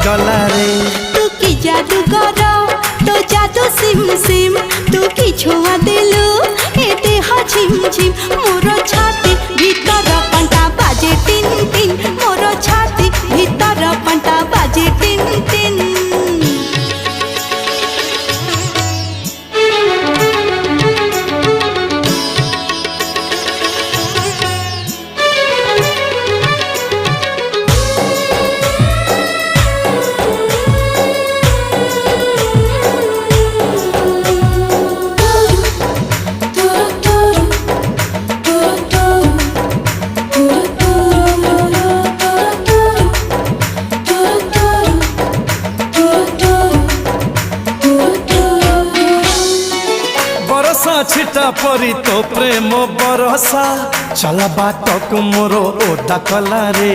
गला रे। तू की जादू कर तो जादू सिम सिम तू की छुआ देलु ए देह झिम झिम मोर छाती भीतर पंटा बाजे टिन टिन मोर छाती भीतर पंटा बाजे टिन टिन। बरसा छिटा परी तो प्रेम बरसा चला बाटक मोर ओदा कला रे।